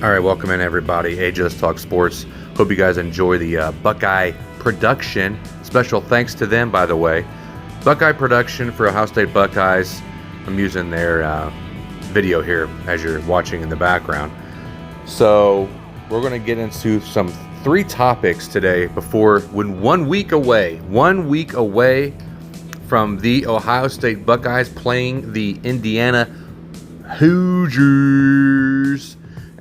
All right, welcome in everybody. AJ Talk Sports. Hope you guys enjoy the Buckeye Production. Special thanks to them, by the way. Buckeye Production for Ohio State Buckeyes. I'm using their video here as you're watching in the background. So we're going to get into some 3 topics today before when 1 week away from the Ohio State Buckeyes playing the Indiana Hoosiers.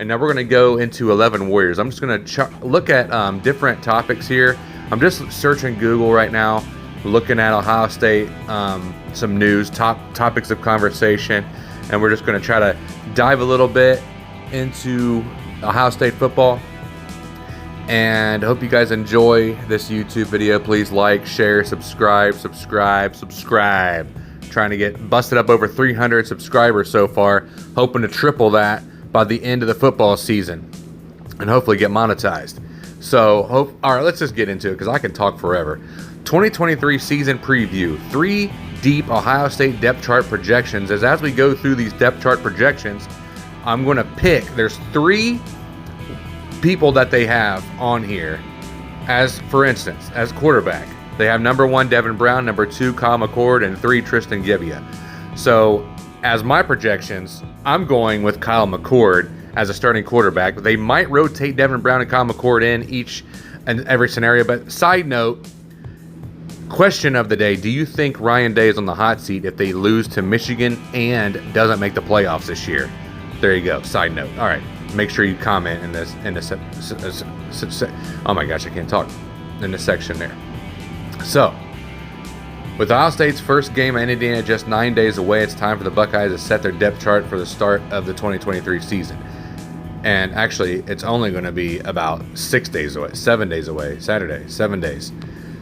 And now we're going to go into 11 Warriors. I'm just going to look at different topics here. I'm just searching Google right now, looking at Ohio State, some news, topics of conversation, and we're just going to try to dive a little bit into Ohio State football. And I hope you guys enjoy this YouTube video. Please like, share, subscribe. Trying to get busted up over 300 subscribers so far. Hoping to triple that by the end of the football season and hopefully get monetized. So, all right, let's just get into it because I can talk forever. 2023 season preview. 3 deep Ohio State depth chart projections. As we go through these depth chart projections, I'm going to pick, there's 3 people that they have on here as, for instance, as quarterback. They have number 1, Devin Brown, number 2, Kyle McCord, and 3, Tristan Gebbia. So, as my projections, I'm going with Kyle McCord as a starting quarterback. They might rotate Devin Brown and Kyle McCord in each and every scenario. But side note, question of the day, do you think Ryan Day is on the hot seat if they lose to Michigan and doesn't make the playoffs this year? There you go. Side note. All right. Make sure you comment in this oh my gosh, I can't talk. In this section there. So, with Ohio State's first game in Indiana just 9 days away, it's time for the Buckeyes to set their depth chart for the start of the 2023 season. And actually, it's only going to be about 7 days away, Saturday, 7 days.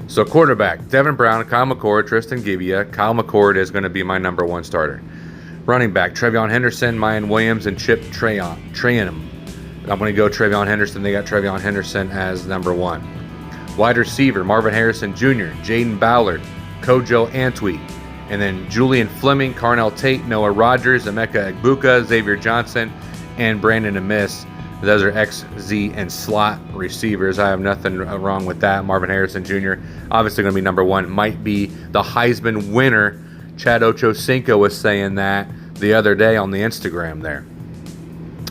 So quarterback, Devin Brown, Kyle McCord, Tristan Gebbia. Kyle McCord is going to be my number 1 starter. Running back, TreVeyon Henderson, Mayan Williams, and Chip Trayanum. I'm going to go TreVeyon Henderson. They got TreVeyon Henderson as number 1. Wide receiver, Marvin Harrison Jr., Jaden Ballard, Kojo Antwi, and then Julian Fleming, Carnell Tate, Noah Rogers, Emeka Egbuka, Xavier Johnson, and Brandon Amiss. Those are XZ and slot receivers. I have nothing wrong with that. Marvin Harrison Jr. obviously going to be number 1. Might be the Heisman winner. Chad Ochocinco was saying that the other day on the Instagram there,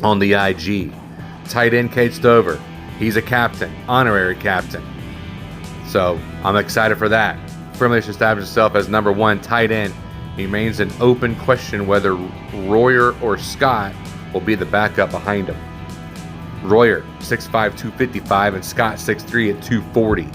on the IG. Tight end Cade Stover. He's a captain, honorary captain. So I'm excited for that. Firmly established himself as number 1 tight end. He remains an open question whether Royer or Scott will be the backup behind him. Royer, 6'5", 255, and Scott, 6'3", at 240.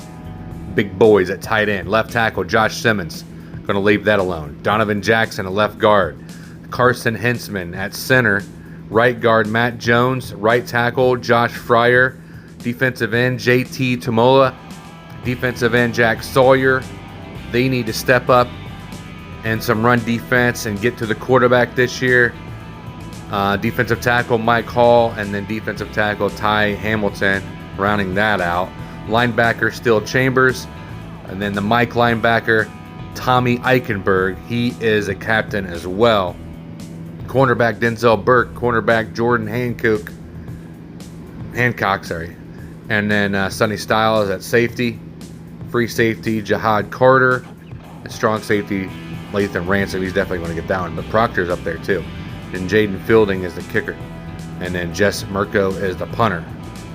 Big boys at tight end. Left tackle, Josh Simmons. Going to leave that alone. Donovan Jackson, a left guard. Carson Hensman at center. Right guard, Matt Jones. Right tackle, Josh Fryer. Defensive end, JT Tumola. Defensive end, Jack Sawyer. They need to step up and some run defense and get to the quarterback this year. Defensive tackle Mike Hall, and then defensive tackle Ty Hamilton, rounding that out. Linebacker Still Chambers, and then the Mike linebacker Tommy Eichenberg. He is a captain as well. Cornerback Denzel Burke, cornerback Jordan Hancock, and then Sonny Styles at safety. Free safety, Jihad Carter. And strong safety, Lathan Ransom. He's definitely going to get that one. But Proctor's up there, too. And Jaden Fielding is the kicker. And then Jess Mirko is the punter.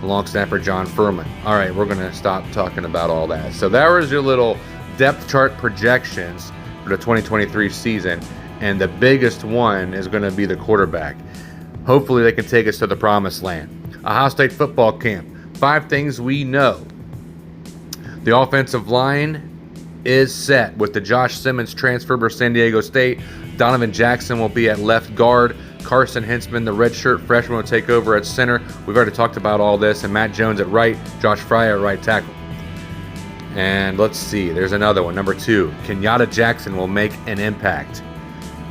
Long snapper, John Furman. All right, we're going to stop talking about all that. So that was your little depth chart projections for the 2023 season. And the biggest one is going to be the quarterback. Hopefully they can take us to the promised land. Ohio State football camp. 5 things we know. The offensive line is set with the Josh Simmons transfer for San Diego State. Donovan Jackson will be at left guard. Carson Hensman, the redshirt freshman, will take over at center. We've already talked about all this. And Matt Jones at right. Josh Fryer at right tackle. And let's see. There's another one. Number 2. Kenyatta Jackson will make an impact.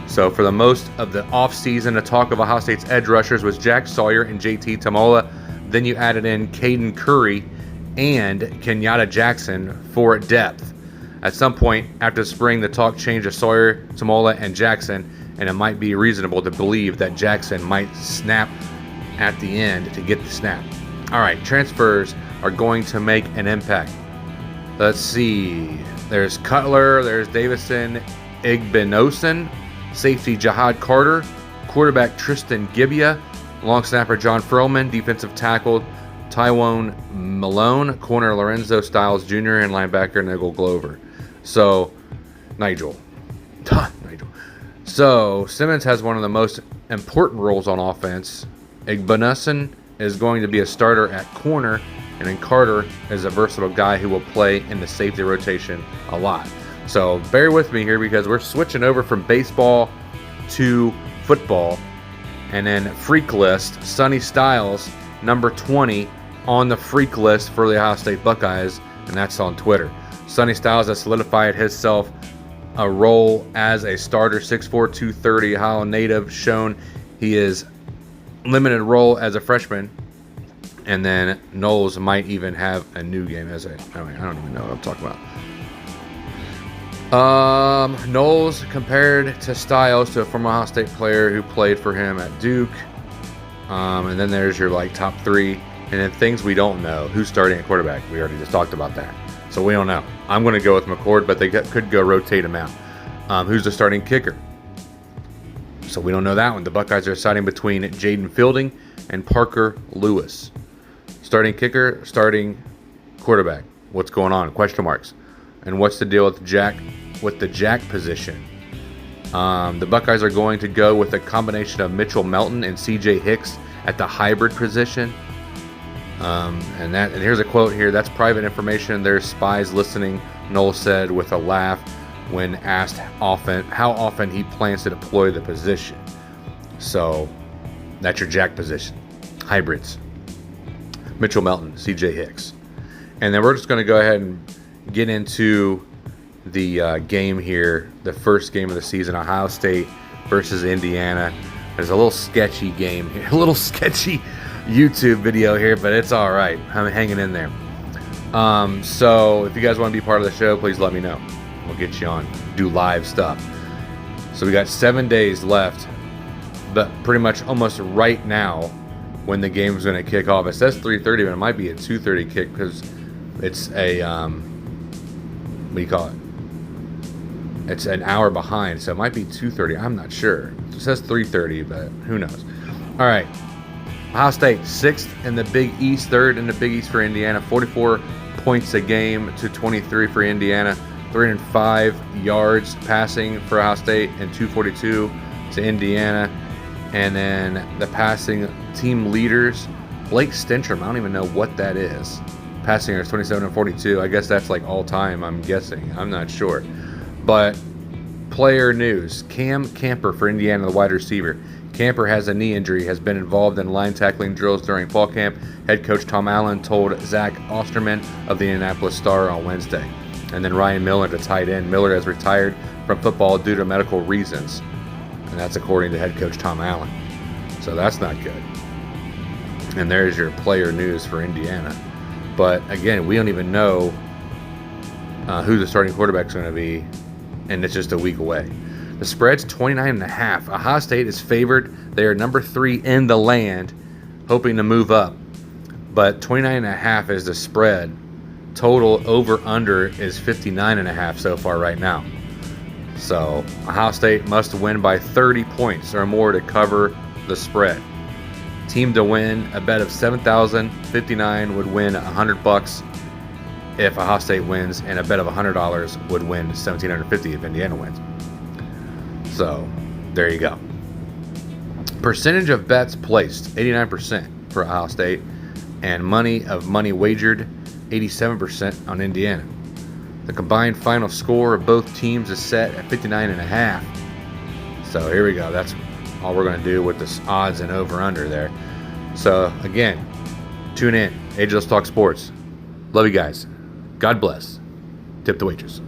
So for the most of the offseason, the talk of Ohio State's edge rushers was Jack Sawyer and JT Tumola. Then you added in Caden Curry and Kenyatta Jackson for depth. At some point after spring, the talk changed to Sawyer, Tumola, and Jackson, and it might be reasonable to believe that Jackson might snap at the end to get the snap. All right, transfers are going to make an impact. Let's see. There's Cutler, there's Davison Igbinosun, safety Jihad Carter, quarterback Tristan Gibbia, long snapper John Furlman, defensive tackle Tywone Malone, corner Lorenzo Stiles Jr., and linebacker Nigel Glover. So, Nigel. So, Simmons has one of the most important roles on offense. Igbinosun is going to be a starter at corner, and then Carter is a versatile guy who will play in the safety rotation a lot. So bear with me here because we're switching over from baseball to football. And then freak list, Sonny Styles, number 20 on the freak list for the Ohio State Buckeyes, and that's on Twitter. Sonny Styles has solidified himself a role as a starter, 6'4", 230, Ohio native, shown he is limited role as a freshman. And then Knowles might even have a new game as I don't even know what I'm talking about. Knowles compared to Styles to a former Ohio State player who played for him at Duke. And then there's your top 3. And then things we don't know. Who's starting at quarterback? We already just talked about that. So we don't know. I'm going to go with McCord, but they could go rotate him out. Who's the starting kicker? So we don't know that one. The Buckeyes are deciding between Jaden Fielding and Parker Lewis. Starting kicker, starting quarterback. What's going on? Question marks. And what's the deal with the jack position? The Buckeyes are going to go with a combination of Mitchell Melton and C.J. Hicks at the hybrid position. And here's a quote here. That's private information. There's spies listening, Knowles said with a laugh when asked how often he plans to deploy the position. So that's your jack position. Hybrids. Mitchell Melton, C.J. Hicks. And then we're just going to go ahead and get into the game here, the first game of the season, Ohio State versus Indiana. There's a little sketchy game here, a little sketchy YouTube video here, but it's all right. I'm hanging in there. So if you guys want to be part of the show, please let me know. We'll get you on, do live stuff. So we got 7 days left, but pretty much almost right now when the game's going to kick off. It says 3:30, but it might be a 2:30 kick because it's a, what do you call it? It's an hour behind, so it might be 2:30. I'm not sure. It says 3:30, but who knows? All right. Ohio State, 6th in the Big East, 3rd in the Big East for Indiana. 44 points a game to 23 for Indiana. 305 yards passing for Ohio State and 242 to Indiana. And then the passing team leaders, Blake Stenstrom, I don't even know what that is. Passing yards 27 and 42. I guess that's all time, I'm guessing. I'm not sure. But player news. Cam Camper for Indiana, the wide receiver. Camper has a knee injury, has been involved in line tackling drills during fall camp. Head coach Tom Allen told Zach Osterman of the Indianapolis Star on Wednesday. And then Ryan Miller, the tight end. Miller has retired from football due to medical reasons. And that's according to head coach Tom Allen. So that's not good. And there's your player news for Indiana. But again, we don't even know who the starting quarterback is going to be. And it's just a week away. The spread's 29.5. Ohio State is favored. They are number 3 in the land, hoping to move up. But 29.5 is the spread. Total over-under is 59.5 so far right now. So Ohio State must win by 30 points or more to cover the spread. Team to win, a bet of $7,059 would win $100 if Ohio State wins, and a bet of $100 would win $1,750 if Indiana wins. So there you go. Percentage of bets placed, 89% for Ohio State, and money wagered, 87% on Indiana. The combined final score of both teams is set at 59.5. So here we go. That's all we're going to do with this odds and over-under there. So again, tune in. Ageless Talk Sports. Love you guys. God bless. Tip the waitress.